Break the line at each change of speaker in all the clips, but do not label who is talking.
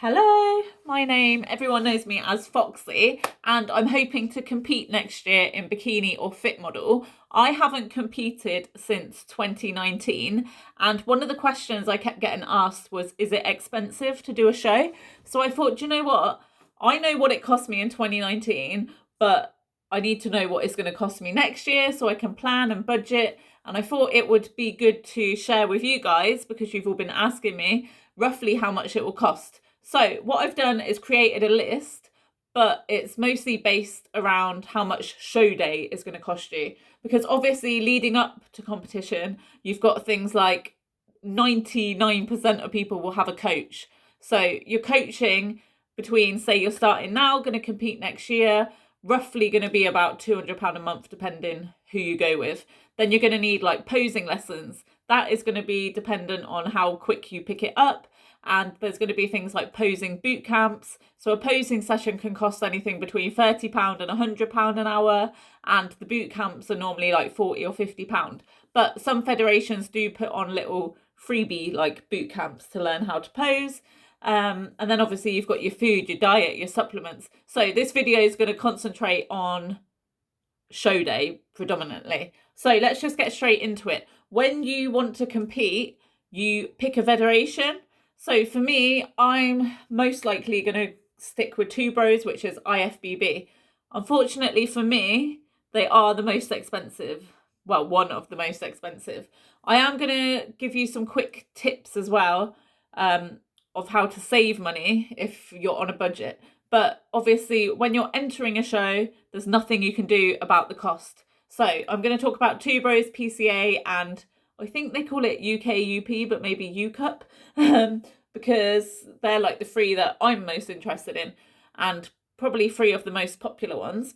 Hello, my name, everyone knows me as Foxy, and I'm hoping to compete next year in bikini or fit model. I haven't competed since 2019, and one of the questions I kept getting asked was, is it expensive to do a show? So I thought, do you know what? I know what it cost me in 2019, but I need to know what it's going to cost me next year so I can plan and budget. And I thought it would be good to share with you guys, because you've all been asking me roughly how much it will cost. So what I've done is created a list, but it's mostly based around how much show day is going to cost you. Because obviously leading up to competition, you've got things like 99% of people will have a coach. So you're coaching between, say you're starting now, going to compete next year, roughly going to be about £200 a month, depending who you go with. Then you're going to need like posing lessons. That is going to be dependent on how quick you pick it up. And there's going to be things like posing boot camps. So a posing session can cost anything between £30 and £100 an hour. And the boot camps are normally like £40 or £50. But some federations do put on little freebie like boot camps to learn how to pose. And then obviously you've got your food, your diet, your supplements. So this video is going to concentrate on show day predominantly. So let's just get straight into it. When you want to compete, you pick a federation. So for me, I'm most likely going to stick with Two Bros, which is IFBB. Unfortunately for me, they are the most expensive. Well, one of the most expensive. I am going to give you some quick tips as well of how to save money if you're on a budget. But obviously, when you're entering a show, there's nothing you can do about the cost. So I'm going to talk about Two Bros, PCA, and I think they call it UKUP, but maybe UCUP, because they're like the three that I'm most interested in, and probably three of the most popular ones.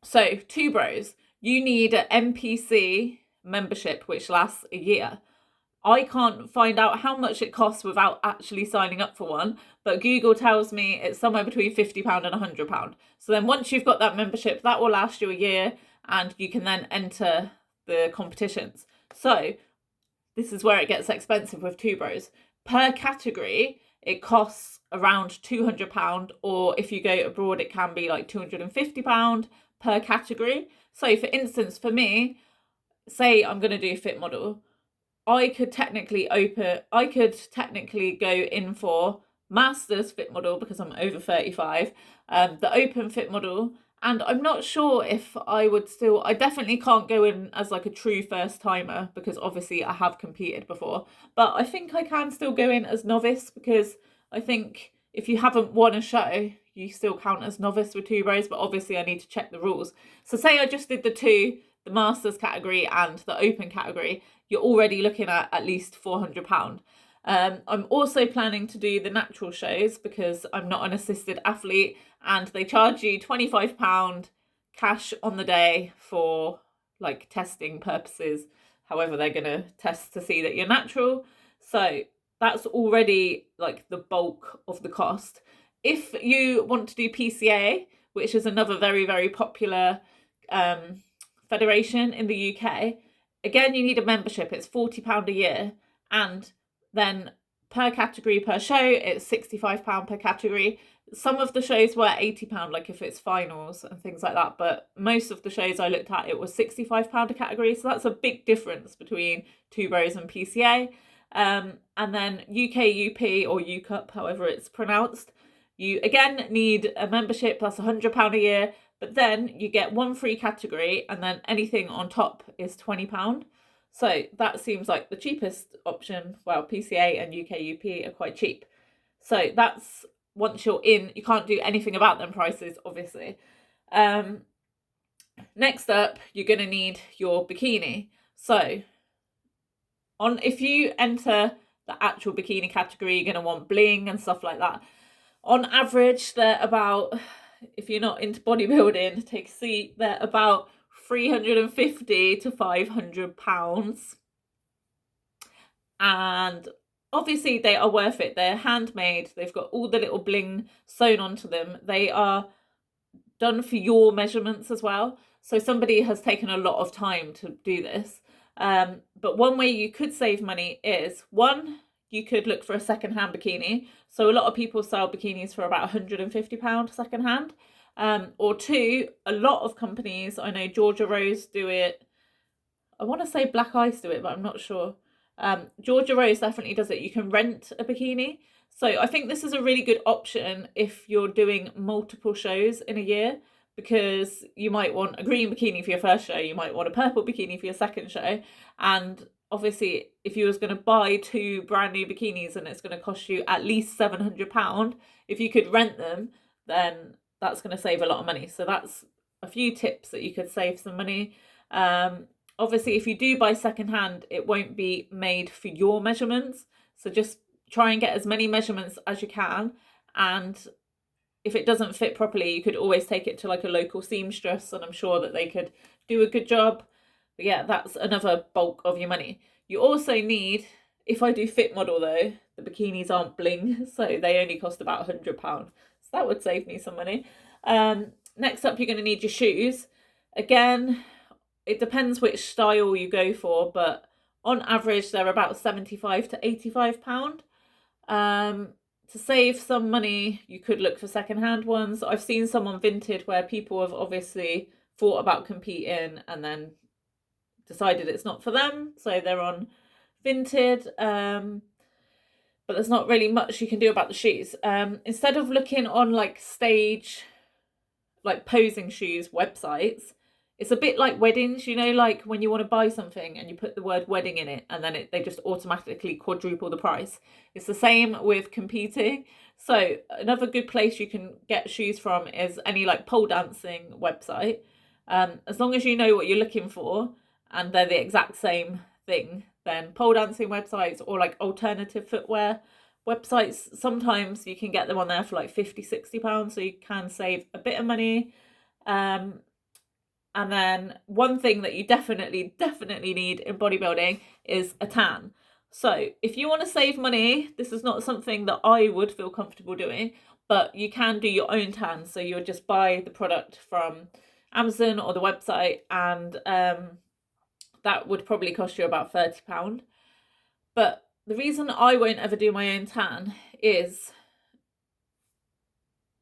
So Two Bros, you need an MPC membership, which lasts a year. I can't find out how much it costs without actually signing up for one, but Google tells me it's somewhere between £50 and £100. So then once you've got that membership, that will last you a year, and you can then enter the competitions. So this is where it gets expensive with Two Bros. Per category, it costs around £200, or if you go abroad, it can be like £250 per category. So for instance, for me, say I'm going to do fit model, I could technically go in for Masters fit model because I'm over 35, the open fit model, and I'm not sure if I definitely can't go in as like a true first timer because obviously I have competed before, but I think I can still go in as novice because I think if you haven't won a show, you still count as novice with Two Bros, but obviously I need to check the rules. So say I just did the Masters category and the open category, you're already looking at least £400. I'm also planning to do the natural shows because I'm not an assisted athlete, and they charge you £25 cash on the day for like testing purposes, however they're going to test to see that you're natural. So that's already like the bulk of the cost. If you want to do PCA, which is another very, very popular federation in the UK, again, you need a membership. It's £40 a year. And then per category per show, it's £65 per category. Some of the shows were £80, like if it's finals and things like that. But most of the shows I looked at, it was £65 a category. So that's a big difference between Two Bros and PCA. And then UKUP or UCUP, however it's pronounced, you again need a membership. That's £100 a year. But then you get one free category, and then anything on top is £20. So that seems like the cheapest option. Well, PCA and UKUP are quite cheap. So that's once you're in, you can't do anything about them prices, obviously. Next up, you're going to need your bikini. So if you enter the actual bikini category, you're going to want bling and stuff like that. On average, they're about, if you're not into bodybuilding, take a seat, they're about £350 to £500. And obviously they are worth it. They're handmade. They've got all the little bling sewn onto them. They are done for your measurements as well. So somebody has taken a lot of time to do this. But one way you could save money is, one, you could look for a second-hand bikini. So a lot of people sell bikinis for about £150 second-hand. Or two, a lot of companies, I know Georgia Rose do it. I want to say Black Ice do it, but I'm not sure. Georgia Rose definitely does it. You can rent a bikini. So I think this is a really good option if you're doing multiple shows in a year, because you might want a green bikini for your first show, you might want a purple bikini for your second show. And obviously, if you was going to buy two brand new bikinis and it's going to cost you at least £700, if you could rent them, then that's going to save a lot of money. So that's a few tips that you could save some money. Obviously, if you do buy secondhand, it won't be made for your measurements. So just try and get as many measurements as you can. And if it doesn't fit properly, you could always take it to like a local seamstress, and I'm sure that they could do a good job. But yeah, that's another bulk of your money. You also need, if I do fit model though, the bikinis aren't bling, so they only cost about £100. So that would save me some money. Next up, you're going to need your shoes. Again, it depends which style you go for, but on average, they're about £75 to £85. To save some money, you could look for secondhand ones. I've seen some on Vinted where people have obviously thought about competing and then decided it's not for them, so they're on Vinted. But there's not really much you can do about the shoes. Instead of looking on like stage, like posing shoes websites, it's a bit like weddings, you know, like when you want to buy something and you put the word wedding in it and then they just automatically quadruple the price. It's the same with competing. So another good place you can get shoes from is any like pole dancing website. As long as you know what you're looking for and they're the exact same thing, then pole dancing websites or like alternative footwear websites, sometimes you can get them on there for like £50-60, so you can save a bit of money. And then one thing that you definitely need in bodybuilding is a tan. So if you want to save money, this is not something that I would feel comfortable doing, but you can do your own tan. So you'll just buy the product from Amazon or the website, and that would probably cost you about £30. But the reason I won't ever do my own tan is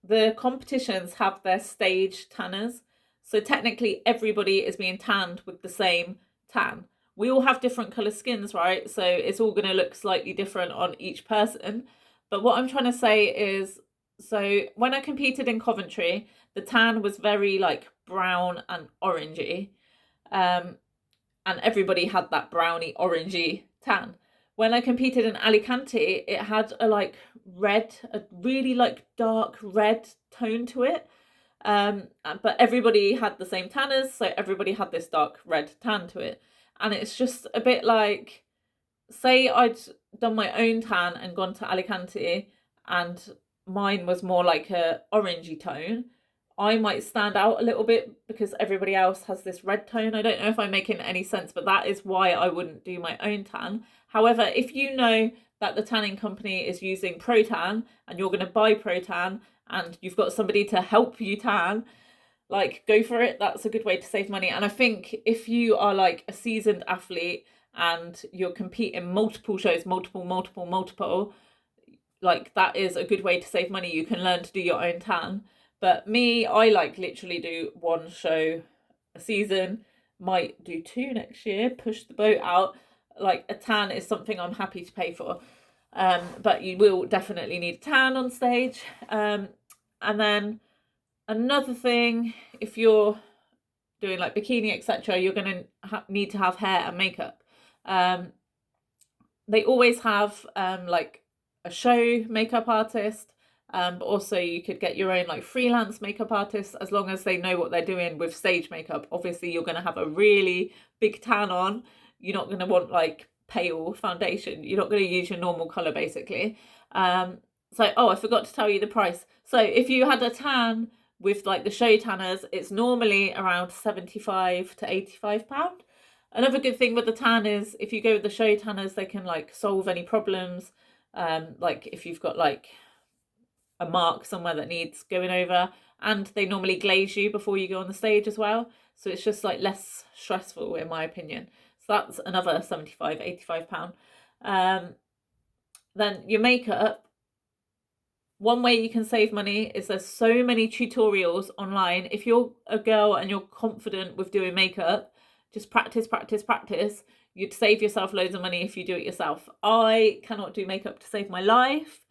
the competitions have their stage tanners. So technically everybody is being tanned with the same tan. We all have different colour skins, right? So it's all going to look slightly different on each person. But what I'm trying to say is, so when I competed in Coventry, the tan was very like brown and orangey. And everybody had that browny orangey tan. When I competed in Alicante, it had a like red, a really like dark red tone to it. But everybody had the same tanners, so everybody had this dark red tan to it. And it's just a bit like, say I'd done my own tan and gone to Alicante and mine was more like a orangey tone, I might stand out a little bit because everybody else has this red tone. I don't know if I'm making any sense, but that is why I wouldn't do my own tan. However, if you know that the tanning company is using Pro-Tan and you're going to buy Pro-Tan and you've got somebody to help you tan, like, go for it. That's a good way to save money. And I think if you are like a seasoned athlete and you're competing multiple shows, multiple, like that is a good way to save money. You can learn to do your own tan. But me, I like literally do one show a season, might do two next year, push the boat out. Like a tan is something I'm happy to pay for. But you will definitely need a tan on stage. And then another thing, if you're doing like bikini, etc., you're going to need to have hair and makeup. They always have like a show makeup artist. But also you could get your own like freelance makeup artist, as long as they know what they're doing with stage makeup. Obviously you're going to have a really big tan on. You're not going to want like pale foundation. You're not going to use your normal colour basically. I forgot to tell you the price. So if you had a tan with like the show tanners, it's normally around £75 to £85. Another good thing with the tan is if you go with the show tanners, they can like solve any problems. Like if you've got like a mark somewhere that needs going over, and they normally glaze you before you go on the stage as well, so it's just like less stressful in my opinion. So that's another £75-85. Then your makeup, one way you can save money is there's so many tutorials online. If you're a girl and you're confident with doing makeup, just practice, practice, practice. You'd save yourself loads of money if you do it yourself. I cannot do makeup to save my life.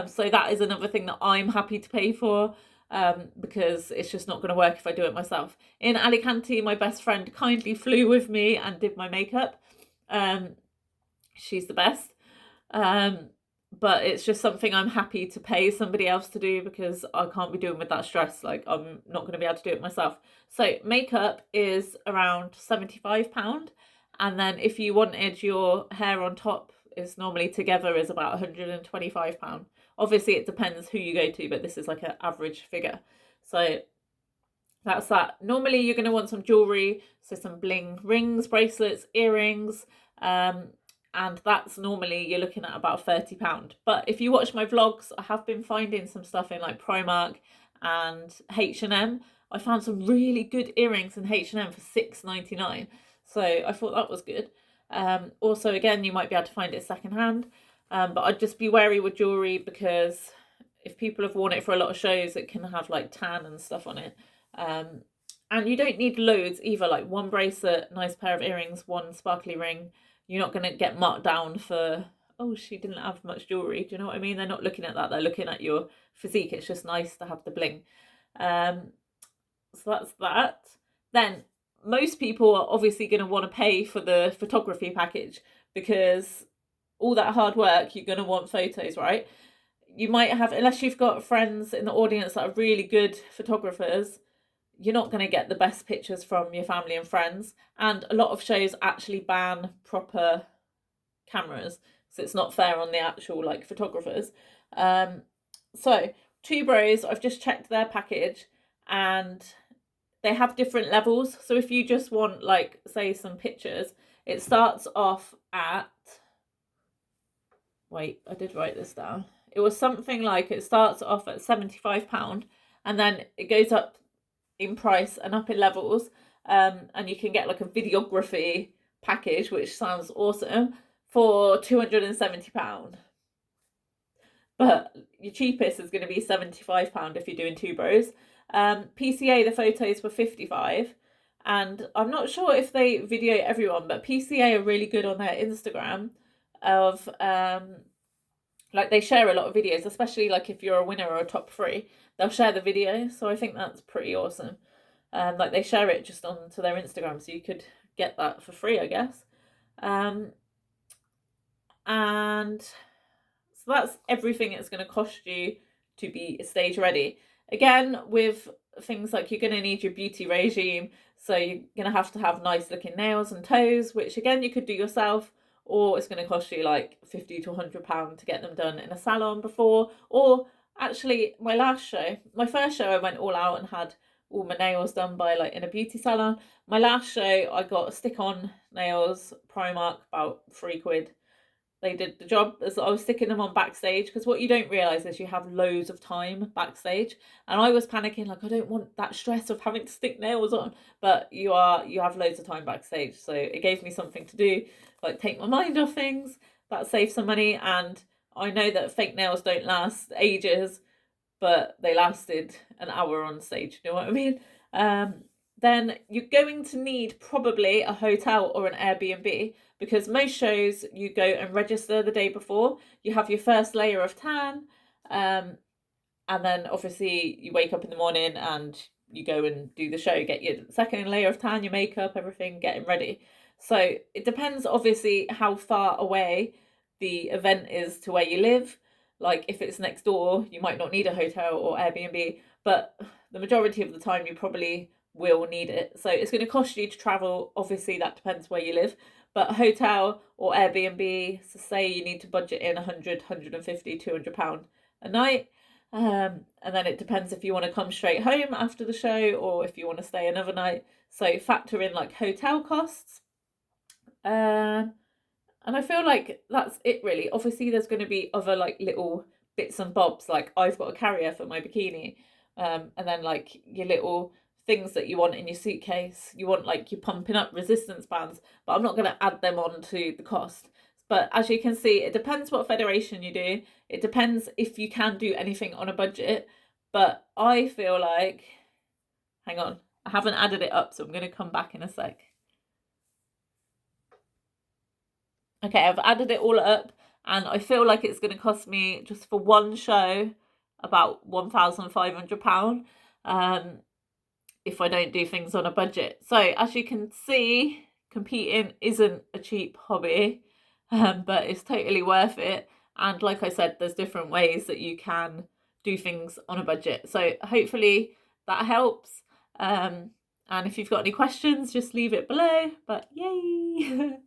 So that is another thing that I'm happy to pay for, because it's just not going to work if I do it myself. In Alicante, my best friend kindly flew with me and did my makeup. She's the best. But it's just something I'm happy to pay somebody else to do because I can't be doing with that stress. Like, I'm not going to be able to do it myself. So makeup is around £75. And then if you wanted your hair on top, is normally together is about £125. Obviously, it depends who you go to, but this is like an average figure. So that's that. Normally, you're going to want some jewelry, so some bling rings, bracelets, earrings, and that's normally you're looking at about £30. But if you watch my vlogs, I have been finding some stuff in like Primark and H&M. I found some really good earrings in H&M for £6.99, so I thought that was good. Also, again, you might be able to find it secondhand, but I'd just be wary with jewelry because if people have worn it for a lot of shows, it can have like tan and stuff on it. And you don't need loads either, like one bracelet, nice pair of earrings, one sparkly ring. You're not going to get marked down for, oh, she didn't have much jewelry. Do you know what I mean? They're not looking at that. They're looking at your physique. It's just nice to have the bling. So that's that. Then most people are obviously going to want to pay for the photography package because all that hard work, you're going to want photos, right? You might have, unless you've got friends in the audience that are really good photographers, you're not going to get the best pictures from your family and friends. And a lot of shows actually ban proper cameras, so it's not fair on the actual like photographers. So Two Bros, I've just checked their package and they have different levels. So if you just want like say some pictures, it starts off at, wait, I did write this down. It was something like it starts off at £75 and then it goes up in price and up in levels, and you can get like a videography package, which sounds awesome, for £270. But your cheapest is going to be £75 if you're doing Two Bros. PCA, the photos were £55, and I'm not sure if they video everyone, but PCA are really good on their Instagram of like they share a lot of videos, especially like if you're a winner or a top 3, they'll share the video. So I think that's pretty awesome. Like they share it just onto their Instagram, so you could get that for free, I guess. And so that's everything it's going to cost you to be stage ready. Again, with things like you're going to need your beauty regime, so you're going to have nice looking nails and toes, which again you could do yourself, or it's going to cost you like £50 to £100 to get them done in a salon before. Or actually, my first show, I went all out and had all my nails done by like in a beauty salon. My last show, I got stick-on nails, Primark, about £3. They did the job as I was sticking them on backstage, because what you don't realise is you have loads of time backstage, and I was panicking like I don't want that stress of having to stick nails on, but you have loads of time backstage, so it gave me something to do, like take my mind off things. That saves some money, and I know that fake nails don't last ages, but they lasted an hour on stage. You know what I mean? Then you're going to need probably a hotel or an Airbnb, because most shows you go and register the day before. You have your first layer of tan, and then obviously you wake up in the morning and you go and do the show, get your second layer of tan, your makeup, everything, getting ready. So it depends obviously how far away the event is to where you live. Like if it's next door, you might not need a hotel or Airbnb, but the majority of the time you probably will need it. So it's going to cost you to travel. Obviously that depends where you live, but a hotel or Airbnb, so say you need to budget in 100, 150, £200 a night. And then it depends if you want to come straight home after the show or if you want to stay another night. So factor in like hotel costs. And I feel like that's it really. Obviously there's going to be other like little bits and bobs, like I've got a carrier for my bikini, and then like your little things that you want in your suitcase. You want like your pumping up resistance bands, but I'm not going to add them on to the cost. But as you can see, it depends what federation you do. It depends if you can do anything on a budget. But I feel like, hang on, I haven't added it up, so I'm going to come back in a sec. Okay, I've added it all up, and I feel like it's going to cost me, just for one show, about £1,500 if I don't do things on a budget. So as you can see, competing isn't a cheap hobby, but it's totally worth it. And like I said, there's different ways that you can do things on a budget. So hopefully that helps. And if you've got any questions, just leave it below. But yay!